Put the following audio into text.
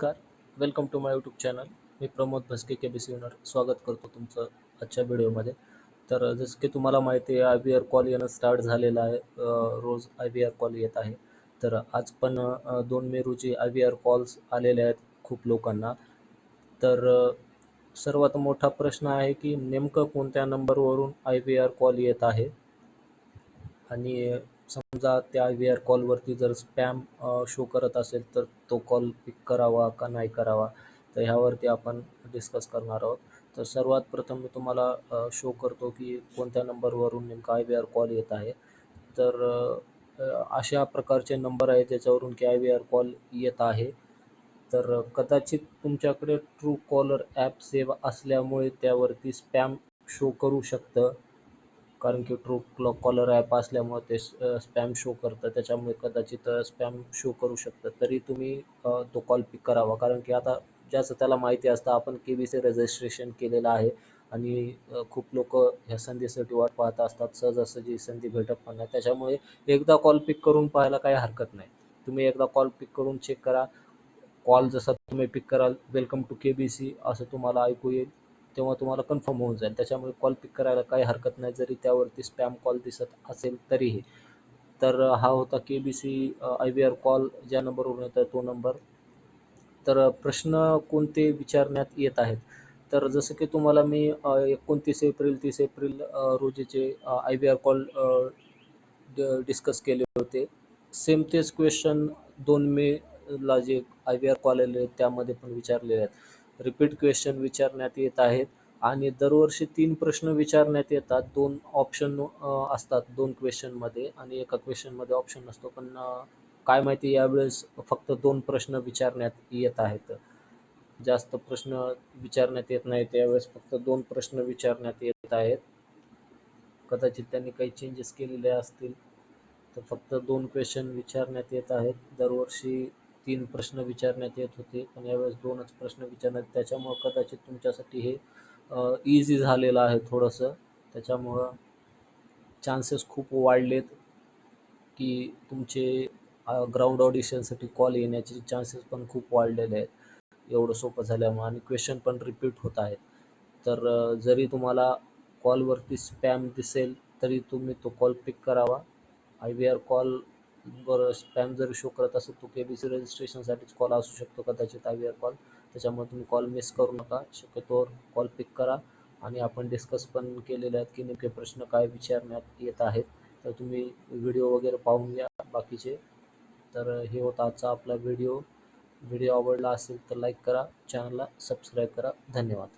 नमस्कार. Welcome to my YouTube channel. मी Pramod Bhaske KBC winner स्वागत करतो तुमचं आजच्या व्हिडिओमध्ये. तर जसं की तुम्हाला माहिती आहे IVR कॉल येणं स्टार्ट झालेलं आहे. रोज IVR कॉल येत आहे. तर आज पण 2 मे रोजी IVR कॉल्स आलेले आहेत खूप लोकांना. तर सर्वात मोठा प्रश्न आहे की नेमकं कोणत्या नंबरवरून IVR कॉल येत आहे आणि समजा त्या IVR कॉलवरती जर स्पॅम शो करत असेल तर तो कॉल पिक करावा का नाही करावा, तर ह्यावरती आपण डिस्कस करणार आहोत. तर सर्वात प्रथम मी तुम्हाला शो करतो की कोणत्या नंबरवरून नेमका IVR कॉल येत आहे. तर अशा प्रकारचे नंबर आहेत ज्याच्यावरून की IVR कॉल येत आहे. तर कदाचित तुमच्याकडे Truecaller ॲप सेव्ह असल्यामुळे त्यावरती स्पॅम शो करू शकतं. कारण की Truecaller ॲप असल्यामुळे ते स्पॅम शो करतं. त्याच्यामुळे कदाचित स्पॅम शो करू शकतं. तरी तुम्ही तो कॉल पिक करावा. कारण की आता ज्याचं त्याला माहिती असतं आपण KBC रजिस्ट्रेशन केलेलं आहे आणि खूप लोकं ह्या संधीसाठी वाट पाहत असतात. सहजासहजी संधी भेटत पण नाही. त्याच्यामुळे एकदा कॉल पिक करून पाहायला काही हरकत नाही. तुम्ही एकदा कॉल पिक करून चेक करा. कॉल जसा तुम्ही पिक कराल, वेलकम टू KBC असं तुम्हाला ऐकू येईल. तेव्हा तुम्हाला कन्फर्म होऊन जाईल. त्याच्यामुळे कॉल पिक करायला काही हरकत नाही, जरी त्यावरती स्पॅम कॉल दिसत असेल तरीही. तर हा होता KBC IVR कॉल ज्या नंबरवरून येत आहे तो नंबर. तर प्रश्न कोणते विचारण्यात येत आहेत? तर जसं की तुम्हाला मी 29 एप्रिल, 30 एप्रिल रोजीचे IVR कॉल डिस्कस केले होते. सेम तेच क्वेश्चन 2 मेला जे IVR कॉल आले त्यामध्ये पण विचारलेले आहेत. रिपीट क्वेश्चन विचारण्यात येत आहेत आणि दरवर्षी 3 प्रश्न विचारण्यात येतात. 2 ऑप्शन असतात 2 क्वेश्चनमध्ये आणि एका क्वेश्चनमध्ये ऑप्शन नसतो. पण काय माहिती यावेळेस फक्त 2 प्रश्न विचारण्यात येत आहेत. जास्त प्रश्न विचारण्यात येत नाहीत. यावेळेस फक्त 2 प्रश्न विचारण्यात येत आहेत. कदाचित त्यांनी काही चेंजेस केलेले असतील. तर फक्त 2 क्वेश्चन विचारण्यात येत आहेत. दरवर्षी 3 प्रश्न विचारण्यात येत होते, पण यावेळेस 2च प्रश्न विचारण्यात. त्याच्यामुळं कदाचित तुमच्यासाठी हे ईझी झालेलं आहे थोडंसं. त्याच्यामुळं चान्सेस खूप वाढलेत की तुमचे ग्राउंड ऑडिशनसाठी कॉल येण्याचे चान्सेस पण खूप वाढलेले आहेत. एवढं सोपं झाल्यामुळं आणि क्वेश्चन पण रिपीट होत आहेत. तर जरी तुम्हाला कॉलवरती स्पॅम दिसेल तरी तुम्ही तो कॉल पिक करावा. IVR कॉलवर स्पॅम जरी शो करत असेल तो KBC रजिस्ट्रेशनसाठीच कॉल असू शकतो कदाचित IVR कॉल. त्याच्यामुळे तुम्ही कॉल मिस करू नका. शक्यतोवर कॉल पिक करा आणि आपण डिस्कस पण केलेले आहेत की नेमके प्रश्न काय विचारण्यात येत आहेत. तर तुम्ही व्हिडिओ वगैरे पाहून घ्या बाकीचे. तर हे होता आजचा आपला व्हिडिओ. व्हिडिओ आवडला असेल तर लाईक करा, चॅनलला सबस्क्राईब करा. धन्यवाद.